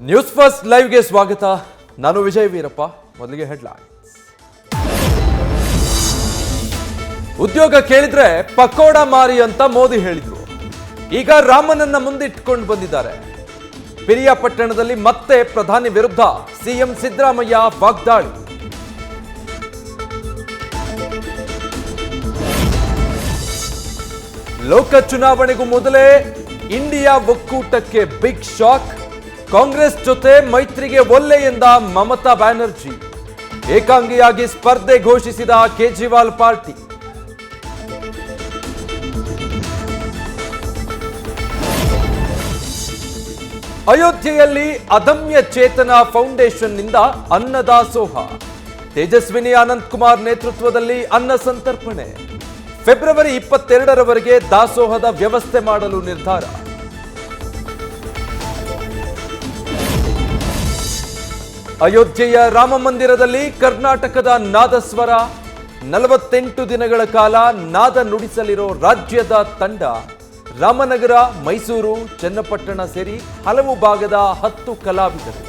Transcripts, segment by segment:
News first ಲೈವ್ಗೆ ಸ್ವಾಗತ. ನಾನು ವಿಜಯ್ ವೀರಪ್ಪ. ಮೊದಲಿಗೆ ಹೆಡ್ಲೈನ್ಸ್. ಉದ್ಯೋಗ ಕೇಳಿದ್ರೆ ಪಕೋಡ ಮಾರಿ ಅಂತ ಮೋದಿ ಹೇಳಿದ್ರು. ಈಗ ರಾಮನನ್ನ ಮುಂದಿಟ್ಟುಕೊಂಡು ಬಂದಿದ್ದಾರೆ. ಪಿರಿಯಾಪಟ್ಟಣದಲ್ಲಿ ಮತ್ತೆ ಪ್ರಧಾನಿ ವಿರುದ್ಧ ಸಿಎಂ ಸಿದ್ದರಾಮಯ್ಯ ವಾಗ್ದಾಳಿ. ಲೋಕ ಚುನಾವಣೆಗೂ ಮೊದಲೇ ಇಂಡಿಯಾ ಒಕ್ಕೂಟಕ್ಕೆ ಬಿಗ್ ಶಾಕ್. ಕಾಂಗ್ರೆಸ್ ಜೊತೆ ಮೈತ್ರಿಗೆ ಒಲ್ಲೆ ಎಂದ ಮಮತಾ ಬ್ಯಾನರ್ಜಿ. ಏಕಾಂಗಿಯಾಗಿ ಸ್ಪರ್ಧೆ ಘೋಷಿಸಿದ ಕೇಜ್ರಿವಾಲ್ ಪಾರ್ಟಿ. ಅಯೋಧ್ಯೆಯಲ್ಲಿ ಅದಮ್ಯ ಚೇತನ ಫೌಂಡೇಶನ್ನಿಂದ ಅನ್ನದಾಸೋಹ. ತೇಜಸ್ವಿನಿ ಅನಂತ್ ಕುಮಾರ್ ನೇತೃತ್ವದಲ್ಲಿ ಅನ್ನ ಸಂತರ್ಪಣೆ. ಫೆಬ್ರವರಿ 22ರವರೆಗೆ ದಾಸೋಹದ ವ್ಯವಸ್ಥೆ ಮಾಡಲು ನಿರ್ಧಾರ. ಅಯೋಧ್ಯೆಯ ರಾಮ ಮಂದಿರದಲ್ಲಿ ಕರ್ನಾಟಕದ ನಾದಸ್ವರ. 48 ದಿನಗಳ ಕಾಲ ನಾದ ನುಡಿಸಲಿರೋ ರಾಜ್ಯದ ತಂಡ. ರಾಮನಗರ, ಮೈಸೂರು, ಚನ್ನಪಟ್ಟಣ ಸೇರಿ ಹಲವು ಭಾಗದ 10 ಕಲಾವಿದರು.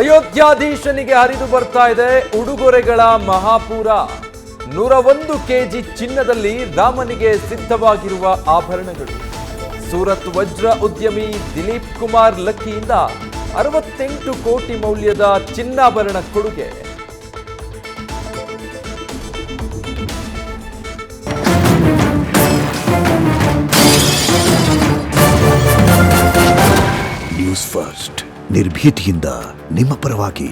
ಅಯೋಧ್ಯಾಧೀಶನಿಗೆ ಹರಿದು ಬರ್ತಾ ಇದೆ ಉಡುಗೊರೆಗಳ ಮಹಾಪೂರ. 101 ಕೆಜಿ ಚಿನ್ನದಲ್ಲಿ ರಾಮನಿಗೆ ಸಿದ್ಧವಾಗಿರುವ ಆಭರಣಗಳು. ಸೂರತ್ ವಜ್ರ ಉದ್ಯಮಿ ದಿಲೀಪ್ ಕುಮಾರ್ ಲಕ್ಕಿಯಿಂದ 68 ಕೋಟಿ ಮೌಲ್ಯದ ಚಿನ್ನಾಭರಣ ಕೊಡುಗೆ. ನ್ಯೂಸ್ ಫಸ್ಟ್ ನಿರ್ಭೀತಿಯಿಂದ ನಿಮ್ಮ ಪರವಾಗಿ.